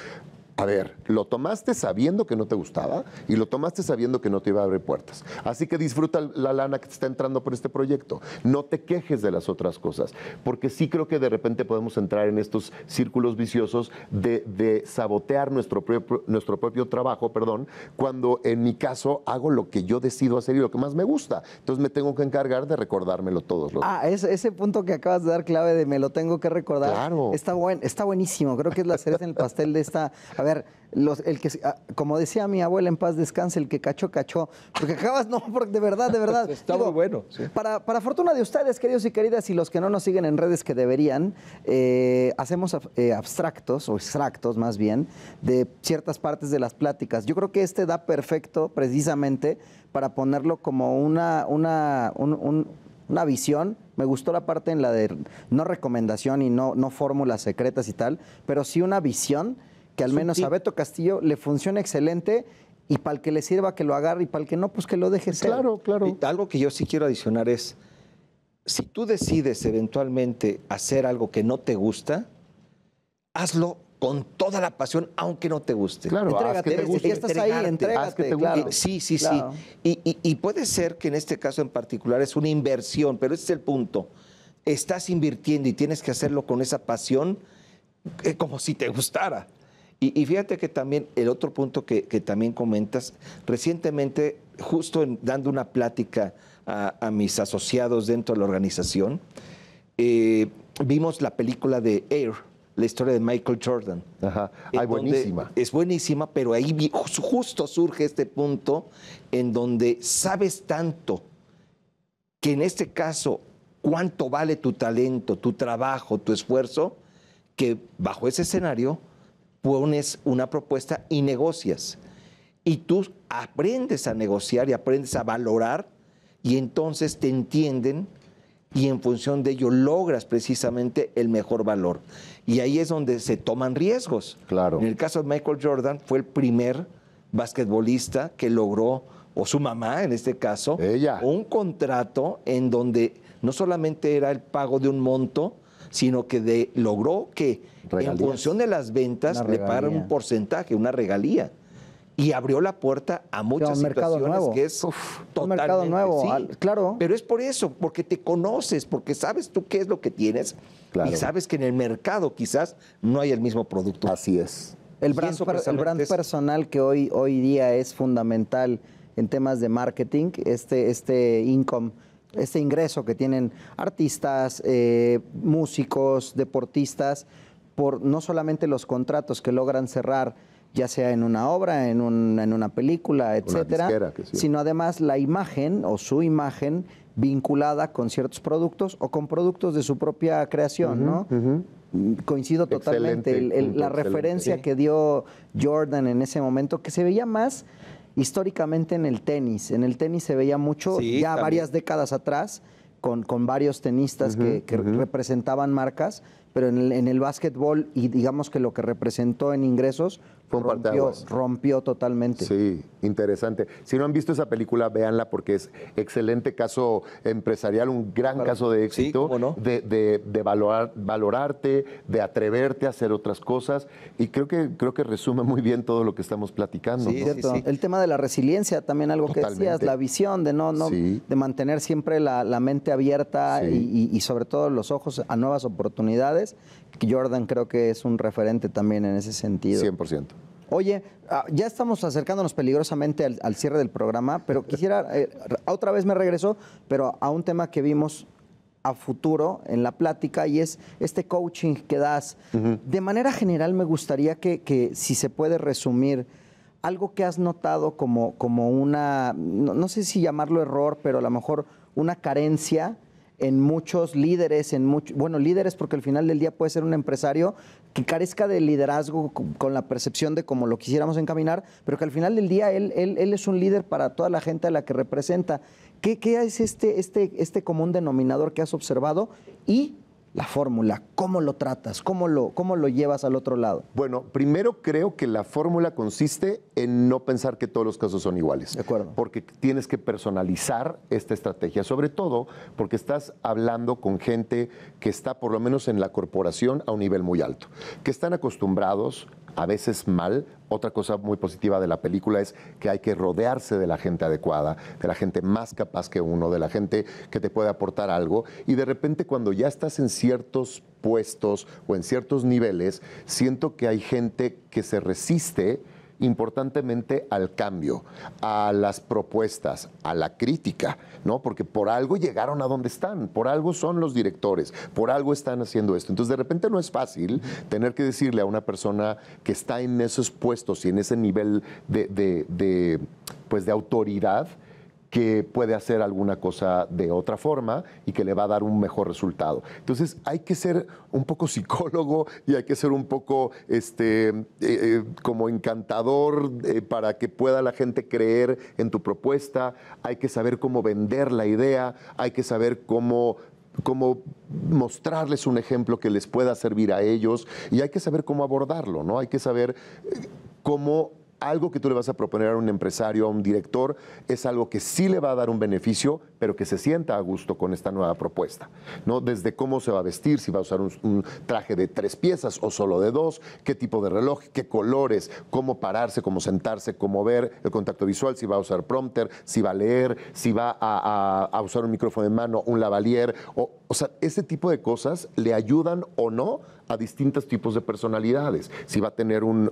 A ver, lo tomaste sabiendo que no te gustaba y lo tomaste sabiendo que no te iba a abrir puertas. Así que disfruta la lana que te está entrando por este proyecto. No te quejes de las otras cosas, porque sí creo que de repente podemos entrar en estos círculos viciosos de sabotear nuestro propio trabajo, cuando en mi caso hago lo que yo decido hacer y lo que más me gusta. Entonces me tengo que encargar de recordármelo todos los días. Ese punto que acabas de dar clave de me lo tengo que recordar. Claro. Está buenísimo. Creo que es la cereza en el pastel de esta. A ver, como decía mi abuela en paz descanse, el que cachó, cachó. Porque acabas, no, porque de verdad. Está muy bueno. Sí. Para fortuna de ustedes, queridos y queridas, y los que no nos siguen en redes que deberían, hacemos abstractos, o extractos más bien, de ciertas partes de las pláticas. Yo creo que este da perfecto, precisamente, para ponerlo como una visión. Me gustó la parte en la de no recomendación y no fórmulas secretas y tal, pero sí una visión que al menos a Beto Castillo le funciona excelente, y para el que le sirva que lo agarre y para el que no, pues que lo deje ser. Claro. Y algo que yo sí quiero adicionar es, si tú decides eventualmente hacer algo que no te gusta, hazlo con toda la pasión, aunque no te guste. Claro, entrégate, si ya estás ahí, entrégate. Claro. Sí. Claro. Y puede ser que en este caso en particular es una inversión, pero ese es el punto. Estás invirtiendo y tienes que hacerlo con esa pasión, como si te gustara. Y fíjate que también el otro punto que también comentas, recientemente, justo dando una plática a mis asociados dentro de la organización, vimos la película de Air, la historia de Michael Jordan. Ajá. Ay, buenísima. Es buenísima, pero ahí justo surge este punto en donde sabes tanto que en este caso cuánto vale tu talento, tu trabajo, tu esfuerzo, que bajo ese escenario pones una propuesta y negocias. Y tú aprendes a negociar y aprendes a valorar, y entonces te entienden, y en función de ello logras precisamente el mejor valor. Y ahí es donde se toman riesgos. Claro. En el caso de Michael Jordan, fue el primer basquetbolista que logró, o su mamá en este caso, ella, un contrato en donde no solamente era el pago de un monto, sino que logró que regalías, en función de las ventas le pagaran un porcentaje, una regalía. Y abrió la puerta a muchas situaciones nuevo. Que es totalmente, un mercado nuevo, sí. Claro. Pero es por eso, porque te conoces, porque sabes tú qué es lo que tienes, claro, y sabes que en el mercado quizás no hay el mismo producto. Así es. El brand personal que hoy día es fundamental en temas de marketing, este income, este ingreso que tienen artistas, músicos, deportistas, por no solamente los contratos que logran cerrar, ya sea en una obra, en una película, etcétera, sino además la imagen o su imagen vinculada con ciertos productos o con productos de su propia creación, ¿no? Coincido totalmente. La referencia que dio Jordan en ese momento, que se veía más históricamente en el tenis. En el tenis se veía mucho, ya también, varias décadas atrás, con varios tenistas que representaban marcas, pero en el básquetbol, y digamos que lo que representó en ingresos, rompió totalmente. Sí, interesante. Si no han visto esa película, véanla, porque es excelente caso empresarial, un gran caso de éxito, ¿cómo no? de valorarte, de atreverte a hacer otras cosas, y creo que resume muy bien todo lo que estamos platicando. Sí, ¿no? sí. El tema de la resiliencia, también algo Totalmente. Que decías, la visión de de mantener siempre la mente abierta, y sobre todo los ojos a nuevas oportunidades. Jordan creo que es un referente también en ese sentido. 100%. Oye, ya estamos acercándonos peligrosamente al cierre del programa, pero quisiera, otra vez me regreso, pero a un tema que vimos a futuro en la plática, y es este coaching que das. De manera general me gustaría que si se puede resumir, algo que has notado como una, no sé si llamarlo error, pero a lo mejor una carencia en muchos líderes, líderes, porque al final del día puede ser un empresario que carezca de liderazgo con la percepción de cómo lo quisiéramos encaminar, pero que al final del día él es un líder para toda la gente a la que representa. ¿Qué es este común denominador que has observado? Y la fórmula, ¿cómo lo tratas? ¿Cómo lo llevas al otro lado? Bueno, primero creo que la fórmula consiste en no pensar que todos los casos son iguales. De acuerdo. Porque tienes que personalizar esta estrategia, sobre todo porque estás hablando con gente que está por lo menos en la corporación a un nivel muy alto, que están acostumbrados a veces mal. Otra cosa muy positiva de la película es que hay que rodearse de la gente adecuada, de la gente más capaz que uno, de la gente que te puede aportar algo. Y de repente cuando ya estás en ciertos puestos o en ciertos niveles, siento que hay gente que se resiste importantemente al cambio, a las propuestas, a la crítica, ¿no? Porque por algo llegaron a donde están, por algo son los directores, por algo están haciendo esto. Entonces, de repente no es fácil tener que decirle a una persona que está en esos puestos y en ese nivel de autoridad, que puede hacer alguna cosa de otra forma y que le va a dar un mejor resultado. Entonces hay que ser un poco psicólogo y hay que ser un poco como encantador para que pueda la gente creer en tu propuesta. Hay que saber cómo vender la idea, hay que saber cómo mostrarles un ejemplo que les pueda servir a ellos y hay que saber cómo abordarlo, ¿no? Hay que saber cómo algo que tú le vas a proponer a un empresario, a un director, es algo que sí le va a dar un beneficio, pero que se sienta a gusto con esta nueva propuesta, ¿no? Desde cómo se va a vestir, si va a usar un traje de 3 piezas o solo de 2, qué tipo de reloj, qué colores, cómo pararse, cómo sentarse, cómo ver el contacto visual, si va a usar prompter, si va a leer, si va a usar un micrófono en mano, un lavalier, o sea, ese tipo de cosas le ayudan o no a distintos tipos de personalidades. Si va a tener un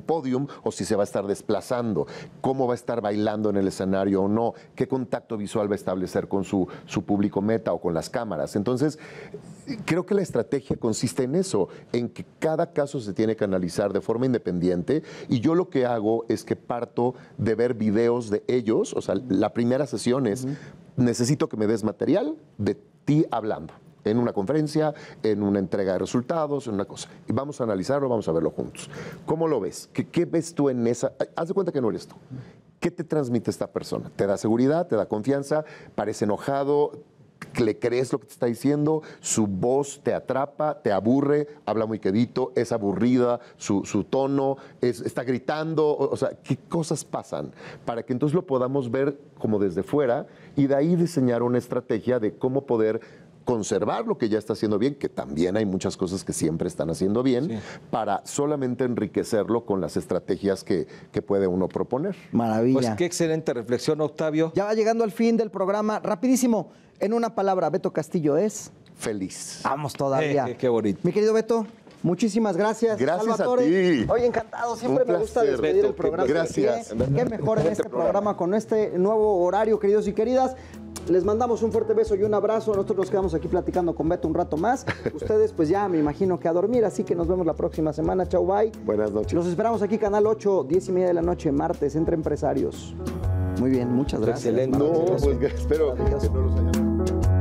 podium o si se va a estar desplazando, cómo va a estar bailando en el escenario o no, qué contacto visual va a establecer con su público meta o con las cámaras. Entonces, creo que la estrategia consiste en eso, en que cada caso se tiene que analizar de forma independiente y yo lo que hago es que parto de ver videos de ellos, o sea, la primera sesión es, necesito que me des material de ti hablando. En una conferencia, en una entrega de resultados, en una cosa. Y vamos a analizarlo, vamos a verlo juntos. ¿Cómo lo ves? ¿Qué ves tú en esa? Haz de cuenta que no eres tú. ¿Qué te transmite esta persona? ¿Te da seguridad? ¿Te da confianza? ¿Parece enojado? ¿Le crees lo que te está diciendo? ¿Su voz te atrapa? ¿Te aburre? ¿Habla muy quedito? ¿Es aburrida? ¿Su tono? ¿Está gritando? O sea, ¿qué cosas pasan? Para que entonces lo podamos ver como desde fuera y de ahí diseñar una estrategia de cómo poder conservar lo que ya está haciendo bien, que también hay muchas cosas que siempre están haciendo bien, sí, para solamente enriquecerlo con las estrategias que puede uno proponer. Maravilla. Pues qué excelente reflexión, Octavio. Ya va llegando al fin del programa. Rapidísimo, en una palabra, Beto Castillo es... Feliz. Vamos todavía. Qué bonito. Mi querido Beto, muchísimas gracias. Gracias Salvatore. A ti. Oye, encantado. Siempre me gusta despedir Beto, el programa. Gracias. Qué mejor en este programa con este nuevo horario, queridos y queridas. Les mandamos un fuerte beso y un abrazo. Nosotros nos quedamos aquí platicando con Beto un rato más. Ustedes, pues ya me imagino que a dormir, así que nos vemos la próxima semana. Chau, bye. Buenas noches. Los esperamos aquí, Canal 8, 10:30 de la noche, martes, Entre Empresarios. Muy bien, muchas gracias. Excelente. No, pues espero que no los hayan...